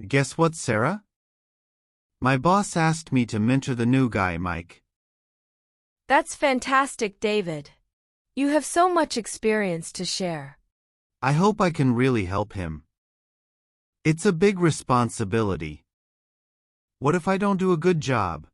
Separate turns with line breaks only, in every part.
Guess what, Sarah? My boss asked me to mentor the new guy, Mike.
That's fantastic, David. You have so much experience to share.
I hope I can really help him. It's a big responsibility. What if I don't do a good job?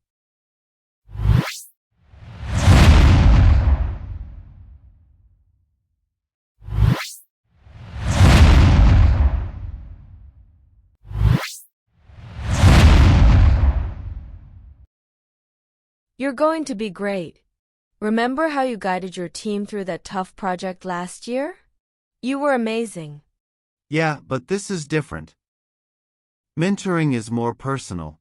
You're going to be great. Remember how you guided your team through that tough project last year? You were amazing.
Yeah, but this is different. Mentoring is more personal.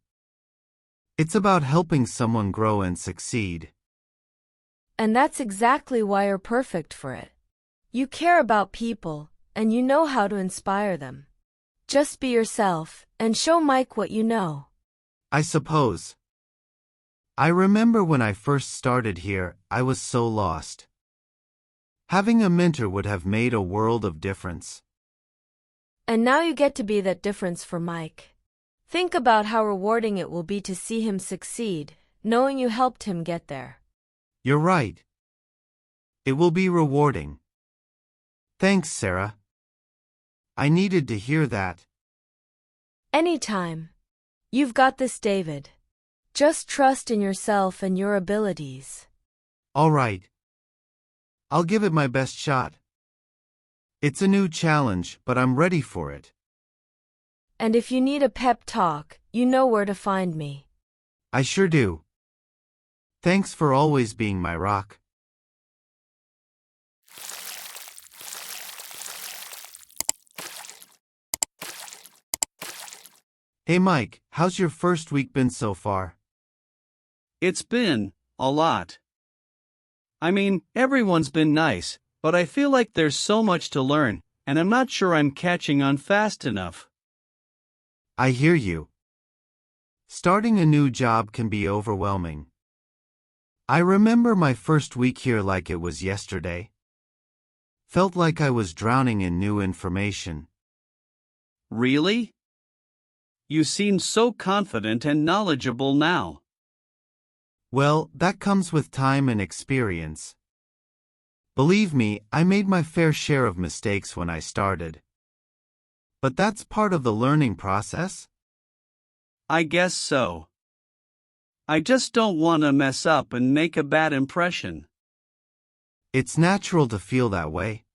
It's about helping someone grow and succeed.
And that's exactly why you're perfect for it. You care about people, and you know how to inspire them. Just be yourself, and show Mike what you know.
I suppose. I remember when I first started here, I was so lost. Having a mentor would have made a world of difference.
And now you get to be that difference for Mike. Think about how rewarding it will be to see him succeed, knowing you helped him get there.
You're right. It will be rewarding. Thanks, Sarah. I needed to hear that.
Anytime. You've got this, David. Just trust in yourself and your abilities.
All right. I'll give it my best shot. It's a new challenge, but I'm ready for it.
And if you need a pep talk, you know where to find me.
I sure do. Thanks for always being my rock. Hey Mike, how's your first week been so far?
It's been a lot. I mean, everyone's been nice, but I feel like there's so much to learn, and I'm not sure I'm catching on fast enough.
I hear you. Starting a new job can be overwhelming. I remember my first week here like it was yesterday. Felt like I was drowning in new information.
Really? You seem so confident and knowledgeable now.
Well, that comes with time and experience. Believe me, I made my fair share of mistakes when I started. But that's part of the learning process.
I guess so. I just don't want to mess up and make a bad impression.
It's natural to feel that way.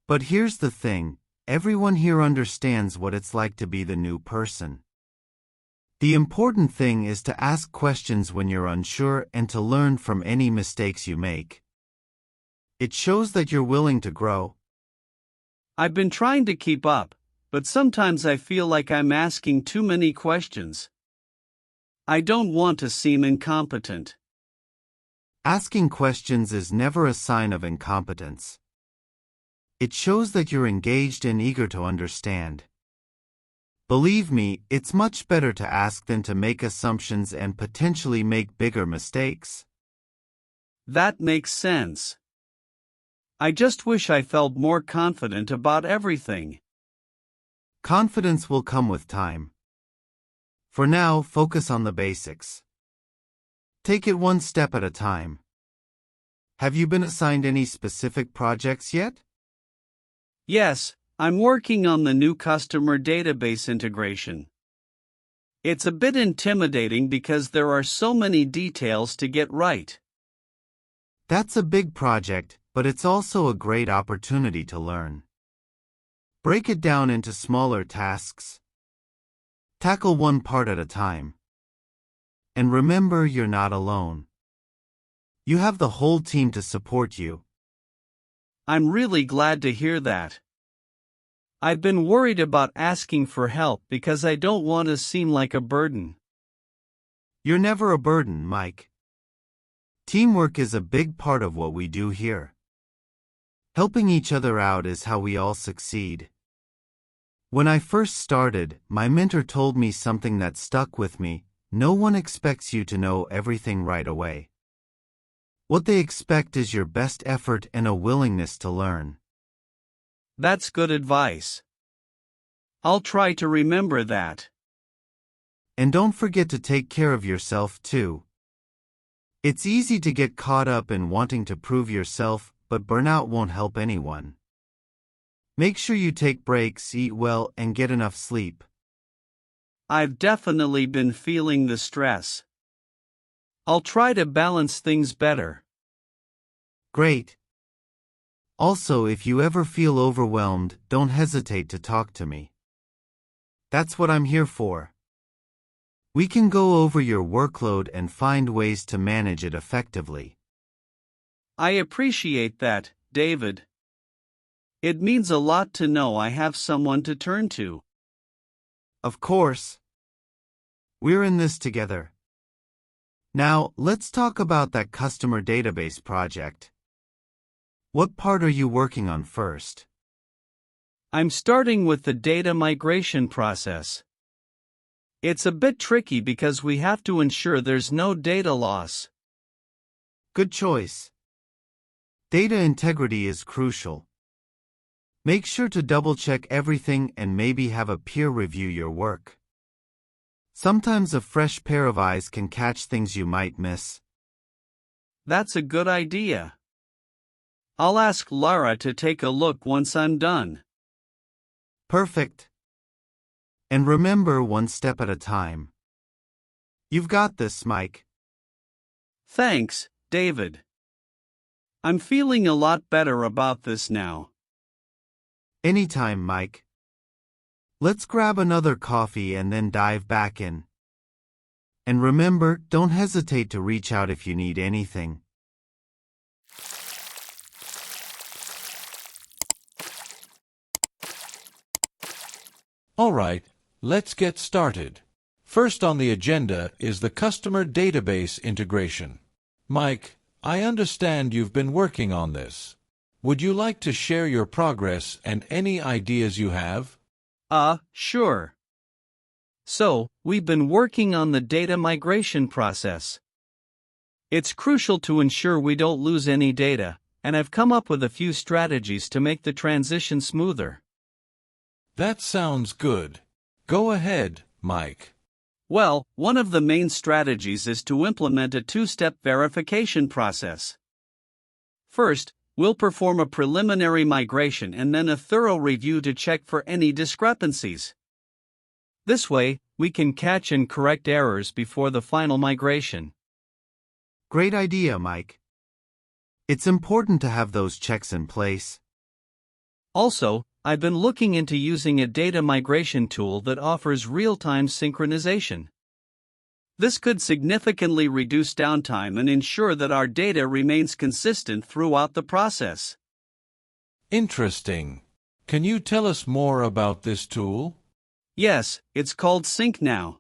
But here's the thing, everyone here understands what it's like to be the new person. The important thing is to ask questions when you're unsure and to learn from any mistakes you make. It shows that you're willing to grow.
I've been trying to keep up, but sometimes I feel like I'm asking too many questions. I don't want to seem incompetent.
Asking questions is never a sign of incompetence. It shows that you're engaged and eager to understand. Believe me, it's much better to ask than to make assumptions and potentially make bigger mistakes.
That makes sense. I just wish I felt more confident about everything.
Confidence will come with time. For now, focus on the basics. Take it one step at a time. Have you been assigned any specific projects yet?
Yes, I'm working on the new customer database integration. It's a bit intimidating because there are so many details to get right.
That's a big project, but it's also a great opportunity to learn. Break it down into smaller tasks. Tackle one part at a time. And remember, you're not alone. You have the whole team to support you.
I'm really glad to hear that. I've been worried about asking for help because I don't want to seem like a burden.
You're never a burden, Mike. Teamwork is a big part of what we do here. Helping each other out is how we all succeed. When I first started, my mentor told me something that stuck with me: no one expects you to know everything right away. What they expect is your best effort and a willingness to learn.
That's good advice. I'll try to remember that.
And don't forget to take care of yourself too. It's easy to get caught up in wanting to prove yourself, but burnout won't help anyone. Make sure you take breaks, eat well, and get enough sleep.
I've definitely been feeling the stress. I'll try to balance things better.
Great. Also, if you ever feel overwhelmed, don't hesitate to talk to me. That's what I'm here for. We can go over your workload and find ways to manage it effectively.
I appreciate that, David. It means a lot to know I have someone to turn to.
Of course. We're in this together. Now, let's talk about that customer database project. What part are you working on first?
I'm starting with the data migration process. It's a bit tricky because we have to ensure there's no data loss.
Good choice. Data integrity is crucial. Make sure to double-check everything and maybe have a peer review your work. Sometimes a fresh pair of eyes can catch things you might miss.
That's a good idea. I'll ask Lara to take a look once I'm done.
Perfect. And remember, one step at a time. You've got this, Mike.
Thanks, David. I'm feeling a lot better about this now.
Anytime, Mike. Let's grab another coffee and then dive back in. And remember, don't hesitate to reach out if you need anything.
All right, let's get started. First on the agenda is the customer database integration. Mike, I understand you've been working on this. Would you like to share your progress and any ideas you have?
Sure. So, we've been working on the data migration process. It's crucial to ensure we don't lose any data, and I've come up with a few strategies to make the transition smoother.
That sounds good. Go ahead, Mike.
Well, one of the main strategies is to implement a two-step verification process. First, we'll perform a preliminary migration and then a thorough review to check for any discrepancies. This way, we can catch and correct errors before the final migration.
Great idea, Mike. It's important to have those checks in place.
Also, I've been looking into using a data migration tool that offers real-time synchronization. This could significantly reduce downtime and ensure that our data remains consistent throughout the process.
Interesting. Can you tell us more about this tool?
Yes, it's called SyncNow.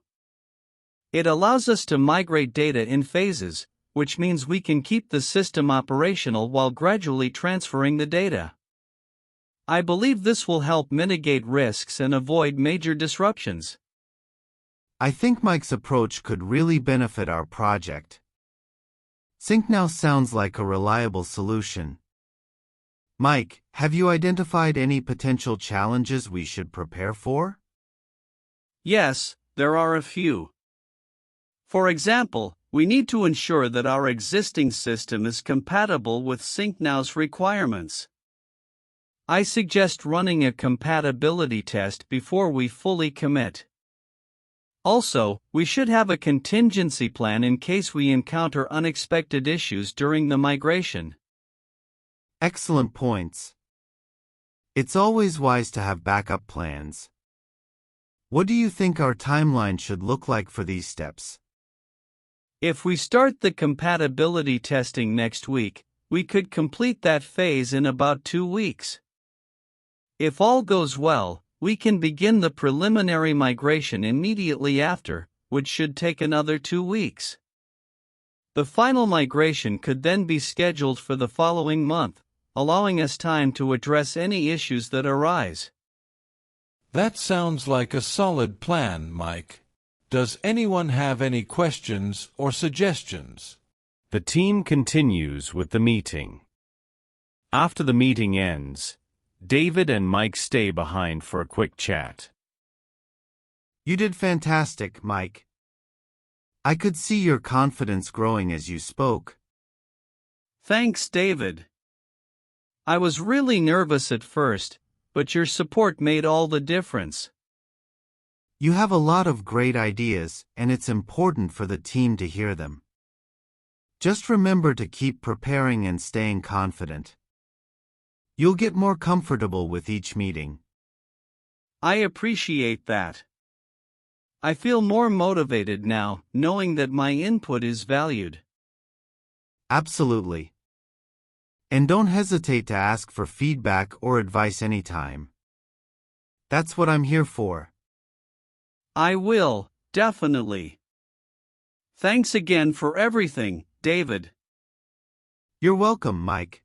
It allows us to migrate data in phases, which means we can keep the system operational while gradually transferring the data. I believe this will help mitigate risks and avoid major disruptions.
I think Mike's approach could really benefit our project. SyncNow sounds like a reliable solution. Mike, have you identified any potential challenges we should prepare for?
Yes, there are a few. For example, we need to ensure that our existing system is compatible with SyncNow's requirements. I suggest running a compatibility test before we fully commit. Also, we should have a contingency plan in case we encounter unexpected issues during the migration.
Excellent points. It's always wise to have backup plans. What do you think our timeline should look like for these steps?
If we start the compatibility testing next week, we could complete that phase in about 2 weeks. If all goes well, we can begin the preliminary migration immediately after, which should take another 2 weeks. The final migration could then be scheduled for the following month, allowing us time to address any issues that arise.
That sounds like a solid plan, Mike. Does anyone have any questions or suggestions?
The team continues with the meeting. After the meeting ends, David and Mike stay behind for a quick chat.
You did fantastic, Mike. I could see your confidence growing as you spoke.
Thanks, David. I was really nervous at first, but your support made all the difference.
You have a lot of great ideas, and it's important for the team to hear them. Just remember to keep preparing and staying confident. You'll get more comfortable with each meeting.
I appreciate that. I feel more motivated now, knowing that my input is valued.
Absolutely. And don't hesitate to ask for feedback or advice anytime. That's what I'm here for.
I will, definitely. Thanks again for everything, David.
You're welcome, Mike.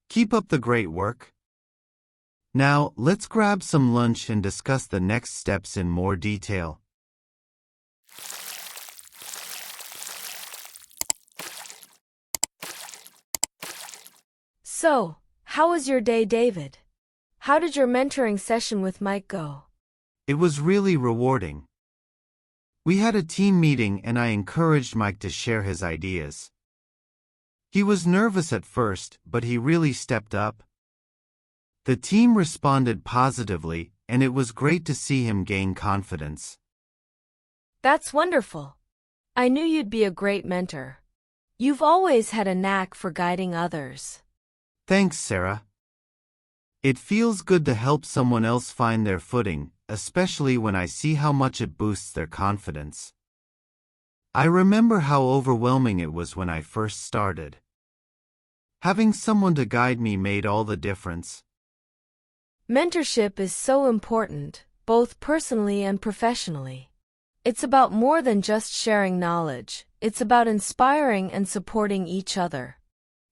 Keep up the great work. Now, let's grab some lunch and discuss the next steps in more detail.
So, how was your day, David? How did your mentoring session with Mike go?
It was really rewarding. We had a team meeting and I encouraged Mike to share his ideas. He was nervous at first, but he really stepped up. The team responded positively, and it was great to see him gain confidence.
That's wonderful. I knew you'd be a great mentor. You've always had a knack for guiding others.
Thanks, Sarah. It feels good to help someone else find their footing, especially when I see how much it boosts their confidence. I remember how overwhelming it was when I first started. Having someone to guide me made all the difference.
Mentorship is so important, both personally and professionally. It's about more than just sharing knowledge, it's about inspiring and supporting each other.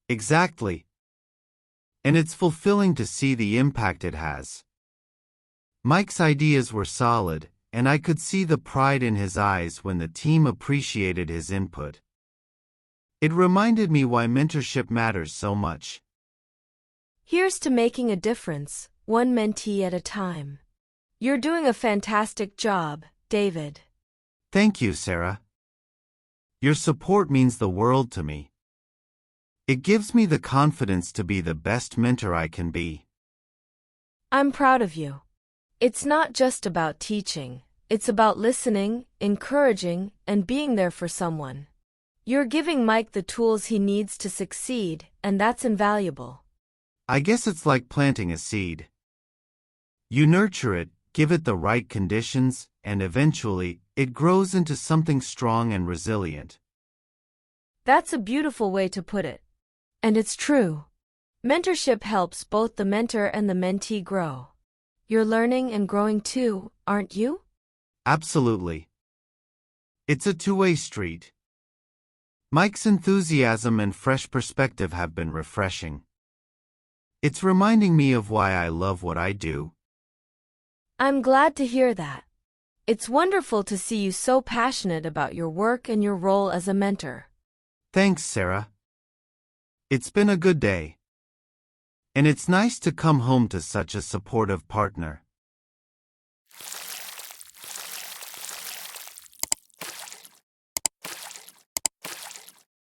Exactly. And it's fulfilling to see the impact it has. Mike's ideas were solid, and I could see the pride in his eyes when the team appreciated his input. It reminded me why mentorship matters so much.
Here's to making a difference, one mentee at a time. You're doing a fantastic job, David.
Thank you, Sarah. Your support means the world to me. It gives me the confidence to be the best mentor I can be.
I'm proud of you. It's not just about teaching, it's about listening, encouraging, and being there for someone. You're giving Mike the tools he needs to succeed, and that's invaluable.
I guess it's like planting a seed. You nurture it, give it the right conditions, and eventually, it grows into something strong and resilient.
That's a beautiful way to put it. And it's true. Mentorship helps both the mentor and the mentee grow. You're learning and growing too, aren't you?
Absolutely. It's a two-way street. Mike's enthusiasm and fresh perspective have been refreshing. It's reminding me of why I love what I do.
I'm glad to hear that. It's wonderful to see you so passionate about your work and your role as a mentor.
Thanks, Sarah. It's been a good day. And it's nice to come home to such a supportive partner.